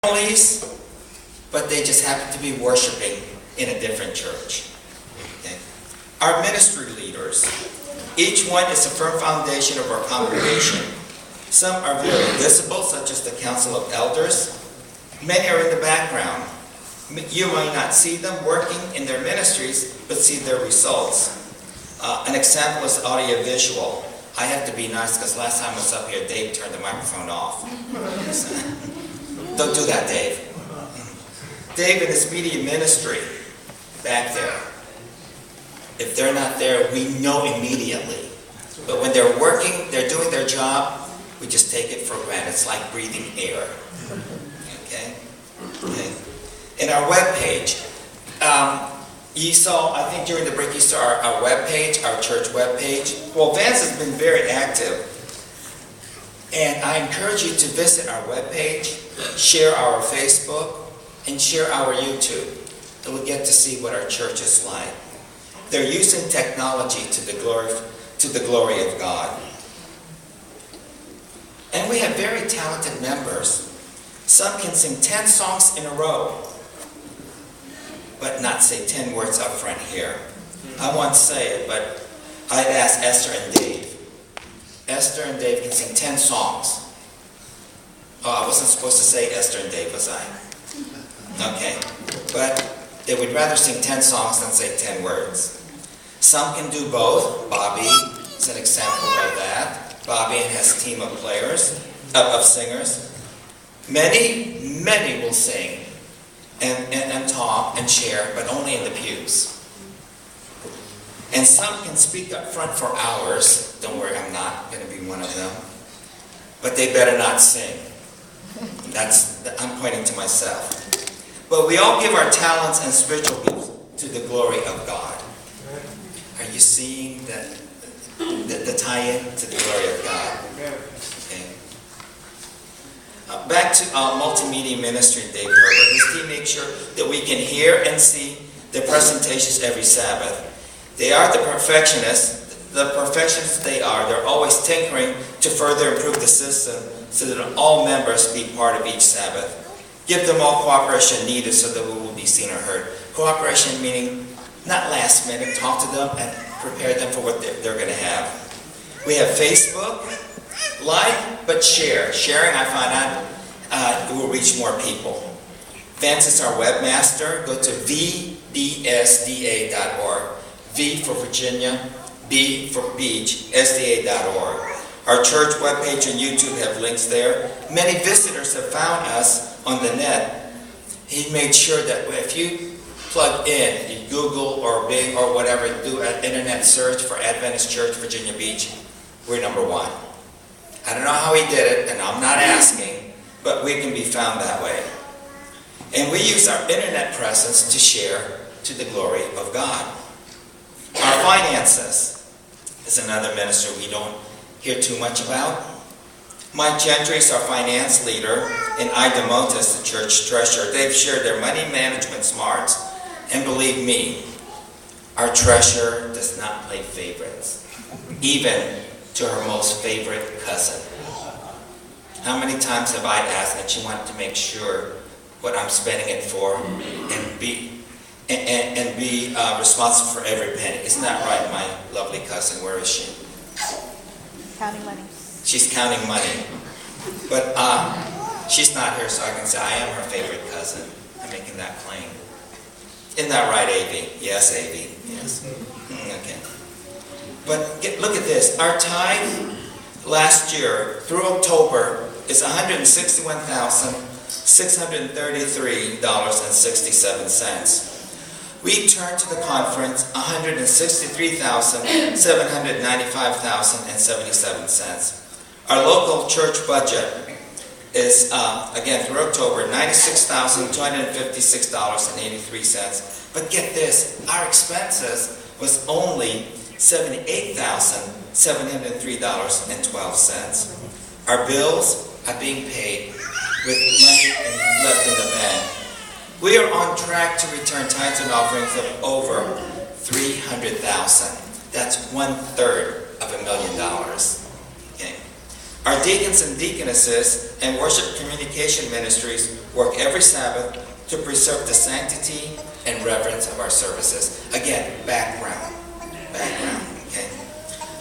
families, but they just happen to be worshiping in a different church. Okay? Our ministry leaders, each one is a firm foundation of our congregation. Some are very visible, such as the Council of Elders. Many are in the background. You might not see them working in their ministries, but see their results. An example is audiovisual. I have to be nice because last time I was up here, Dave turned the microphone off. Don't do that, Dave. Dave and his media ministry back there. If they're not there, we know immediately. But when they're working, they're doing their job, we just take it for granted. It's like breathing air. Okay? In our webpage, you saw, I think during the break, you saw our webpage, our church webpage. Well, Vance has been very active. And I encourage you to visit our webpage, share our Facebook, and share our YouTube. And we'll get to see what our church is like. They're using technology to the glory of God. And we have very talented members. Some can sing 10 songs in a row, but not say 10 words up front here. I won't say it, but I'd ask Esther and Dave. Esther and Dave can sing 10 songs. Oh, I wasn't supposed to say Esther and Dave, was I? Okay. But they would rather sing 10 songs than say 10 words. Some can do both. Bobby is an example of that. Bobby has a team of players, of singers. Many will sing and talk and share, but only in the pews. And some can speak up front for hours. Don't worry, I'm not going to be one of them. But they better not sing. I'm pointing to myself. But we all give our talents and spiritual gifts to the glory of God. Are you seeing the tie-in to the glory of God? Okay. Back to multimedia ministry, Dave Herbert. His team makes sure that we can hear and see the presentations every Sabbath. They are the perfectionists. The perfectionists they are. They're always tinkering to further improve the system so that all members be part of each Sabbath. Give them all cooperation needed so that we will be seen or heard. Cooperation meaning not last minute. Talk to them and prepare them for what they're going to have. We have Facebook. Like, but share. Sharing, I find out, will reach more people. Vance is our webmaster. Go to vbsda.org. V for Virginia, B for Beach, SDA.org. Our church webpage and YouTube have links there. Many visitors have found us on the net. He made sure that if you plug in, you Google or Bing or whatever, do an internet search for Adventist Church, Virginia Beach, we're number one. I don't know how he did it, and I'm not asking, but we can be found that way. And we use our internet presence to share to the glory of God. Our finances is another ministry we don't hear too much about. Mike Gentry is our finance leader, and Ida Motis, the church treasurer. They've shared their money management smarts. And believe me, our treasurer does not play favorites, even to her most favorite cousin. How many times have I asked that she wanted to make sure what I'm spending it for and be responsible for every penny? Isn't that right, my lovely cousin? Where is she? Counting money. She's counting money. But she's not here, so I can say I am her favorite cousin. I'm making that claim. Isn't that right, A.V.? Yes, A.V. Yes. Okay. But look at this. Our tithe last year through October is $161,633.67. We turned to the conference $163,795,077. Our local church budget is, again, through October, $96,256.83. But get this, our expenses was only $78,703.12. Our bills are being paid with money left in the bank. We are on track to return tithes and offerings of over $300,000. That's $1/3 of $1 million. Okay. Our deacons and deaconesses and worship communication ministries work every Sabbath to preserve the sanctity and reverence of our services. Again, background, okay?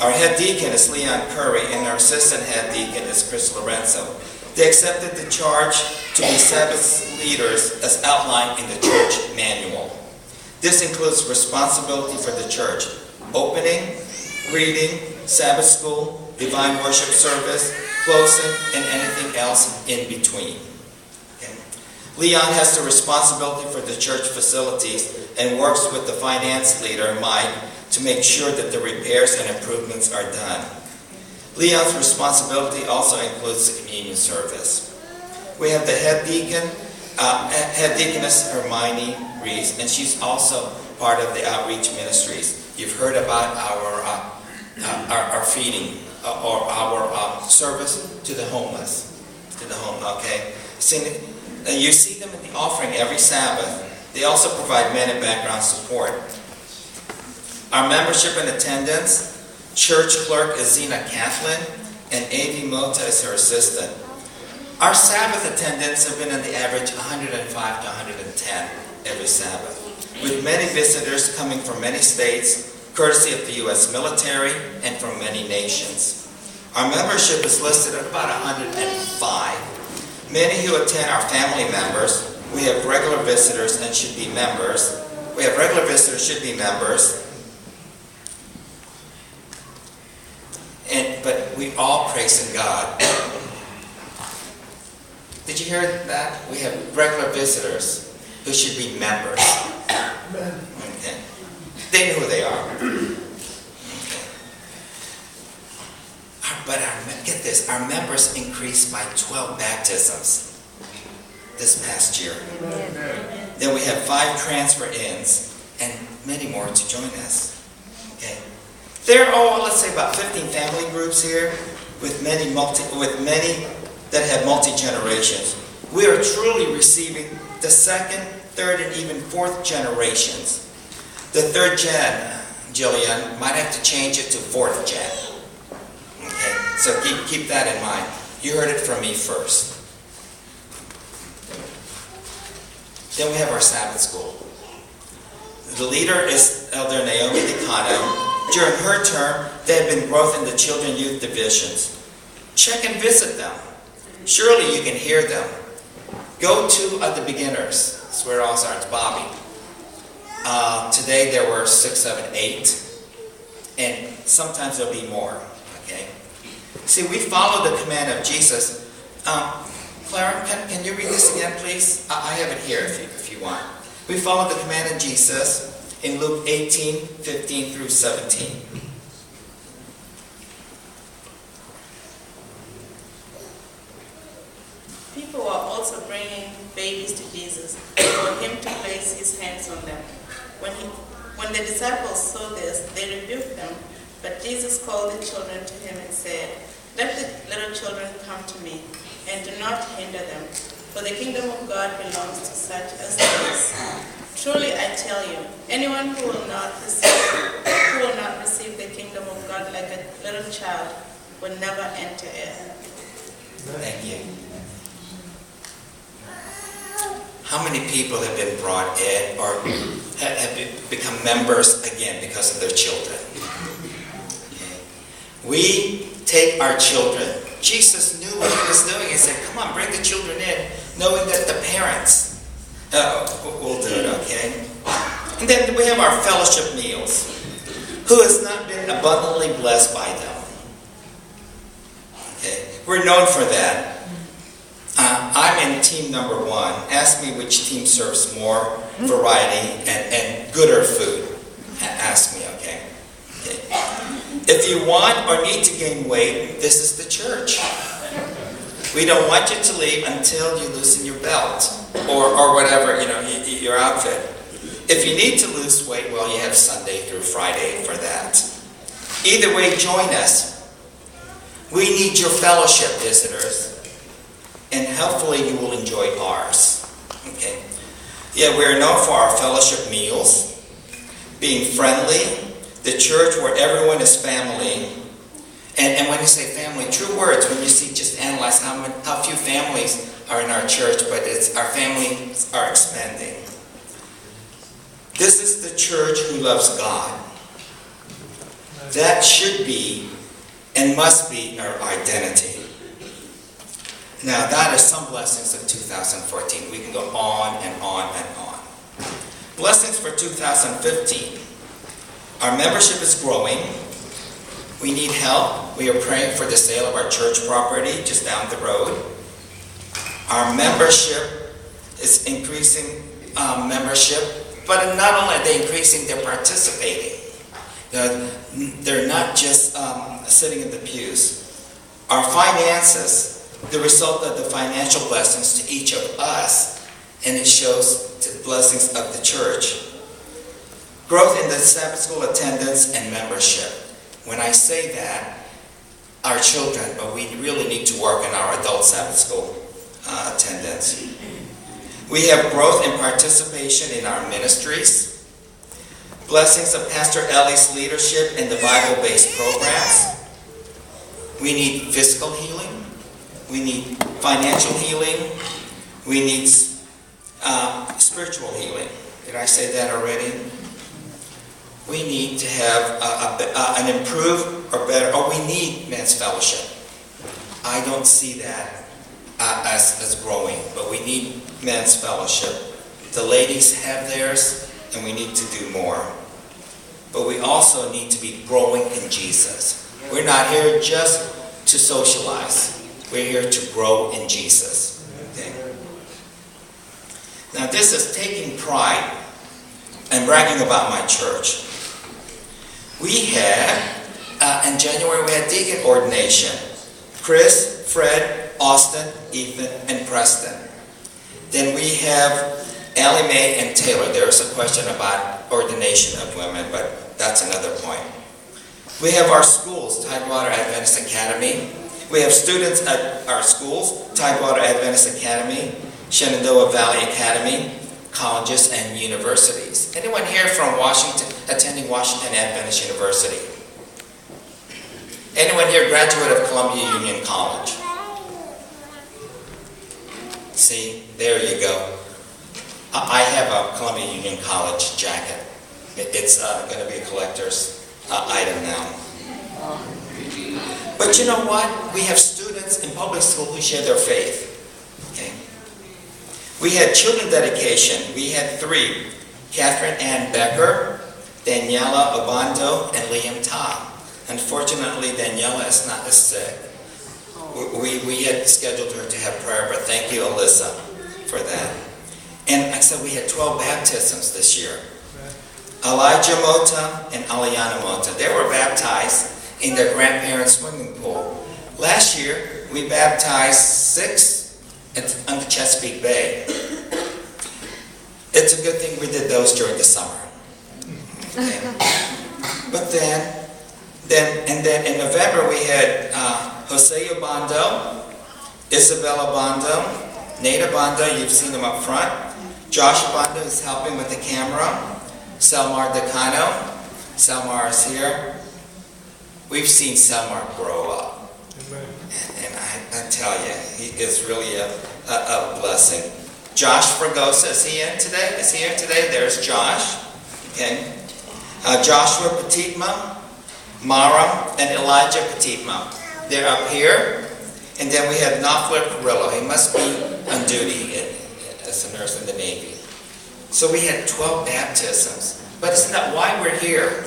Our head deacon is Leon Curry, and our assistant head deacon is Chris Lorenzo. They accepted the charge to be Sabbath leaders as outlined in the church manual. This includes responsibility for the church: opening, greeting, Sabbath school, divine worship service, closing, and anything else in between. Okay. Leon has the responsibility for the church facilities and works with the finance leader, Mike, to make sure that the repairs and improvements are done. Leon's responsibility also includes the communion service. We have the head deaconess Hermione Reese, and she's also part of the outreach ministries. You've heard about our feeding or our service to the homeless, okay? You see them in the offering every Sabbath. They also provide men and background support. Our membership and attendance: church clerk is Zena Kathleen, and A.V. Mota is her assistant. Our Sabbath attendance have been on the average 105 to 110 every Sabbath, with many visitors coming from many states, courtesy of the U.S. military, and from many nations. Our membership is listed at about 105. Many who attend are family members. We have regular visitors and should be members. But we all praise in God. Did you hear that? We have regular visitors who should be members. Okay. They know who they are. But get this, our members increased by 12 baptisms this past year. Amen. Then we have 5 transfer-ins and many more to join us. Okay. There are, let's say, about 15 family groups here with many that have multi-generations. We are truly receiving the 2nd, 3rd, and even 4th generations. The 3rd gen, Jillian, might have to change it to 4th gen. Okay, so keep that in mind. You heard it from me first. Then we have our Sabbath school. The leader is Elder Naomi Decano. During her term, there have been growth in the children youth divisions. Check and visit them. Surely you can hear them. Go to the beginners. That's where all starts. Bobby. Today there were 6, 7, 8. And sometimes there'll be more. Okay? See, we follow the command of Jesus. Clara, can you read this again, please? I have it here if you want. We follow the command of Jesus in Luke 18, 15 through 17. People were also bringing babies to Jesus for him to place his hands on them. When the disciples saw this, they rebuked them. But Jesus called the children to him and said, "Let the little children come to me, and do not hinder them, for the kingdom of God belongs to such as these. Truly I tell you, anyone who will not receive the kingdom of God like a little child will never enter it." Thank you. How many people have been brought in or have become members again because of their children? Okay. We take our children. Jesus knew what he was doing. He said, "Come on, bring the children in," knowing that the parents will do it, okay? And then we have our fellowship meals. Who has not been abundantly blessed by them? Okay, we're known for that. I'm in team number 1. Ask me which team serves more variety and gooder food. Ask me, okay? If you want or need to gain weight, this is the church. We don't want you to leave until you loosen your belt or whatever, your outfit. If you need to lose weight, well, you have Sunday through Friday for that. Either way, join us. We need your fellowship, visitors. And hopefully you will enjoy ours. Okay? Yeah, we are known for our fellowship meals, being friendly, the church where everyone is family, And when you say family, true words, when you see, just analyze how few families are in our church, but our families are expanding. This is the church who loves God. That should be and must be our identity. Now, that is some blessings of 2014. We can go on and on and on. Blessings for 2015. Our membership is growing. We need help. We are praying for the sale of our church property just down the road. Our membership is increasing membership, but not only are they increasing, they're participating. They're not just sitting in the pews. Our finances, the result of the financial blessings to each of us, and it shows the blessings of the church. Growth in the Sabbath school attendance and membership. When I say that, our children, but we really need to work on our adult Sabbath school attendance. We have growth in participation in our ministries. Blessings of Pastor Ellie's leadership in the Bible-based programs. We need physical healing. We need financial healing. We need spiritual healing. Did I say that already? We need to have an improved or better, or we need men's fellowship. I don't see that as growing, but we need men's fellowship. The ladies have theirs, and we need to do more. But we also need to be growing in Jesus. We're not here just to socialize. We're here to grow in Jesus. Okay? Now, this is taking pride and bragging about my church. We had, in January, we had deacon ordination. Chris, Fred, Austin, Ethan, and Preston. Then we have Allie Mae and Taylor. There's a question about ordination of women, but that's another point. We have our schools, Tidewater Adventist Academy. We have students at our schools, Tidewater Adventist Academy, Shenandoah Valley Academy, colleges, and universities. Anyone here from Washington, attending Washington Adventist University? Anyone here graduate of Columbia Union College? See, there you go. I have a Columbia Union College jacket. It's going to be a collector's item now. But you know what? We have students in public school who share their faith. Okay. We had children dedication. We had 3. Catherine Ann Becker, Daniela Obando, and Liam Ta. Unfortunately, Daniela is not as sick. We had scheduled her to have prayer, but thank you, Alyssa, for that. And I said we had 12 baptisms this year. Elijah Mota and Aliana Mota, they were baptized in their grandparents' swimming pool. Last year, we baptized 6 on the Chesapeake Bay. It's a good thing we did those during the summer. Okay. But then in November, we had Jose Obando, Isabella Bondo, Nate Obando, you've seen him up front. Josh Obando is helping with the camera. Selmar Decano. Selmar is here. We've seen Selmar grow up. And I tell you, he is really a blessing. Josh Fragosa, is he in today? Is he here today? There's Josh. Okay. Joshua Petitma, Mara, and Elijah Petitma. They're up here. And then we have Knopfler Carrillo. He must be on duty as a nurse in the Navy. So we had 12 baptisms. But isn't that why we're here?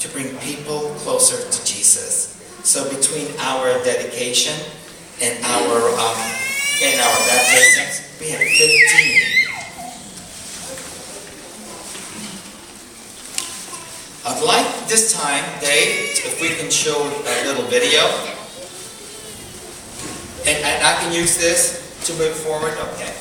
To bring people closer to Jesus. So between our dedication and our baptisms, we had 15. I'd like this time, Dave, if we can show a little video. And I can use this to move forward. Okay.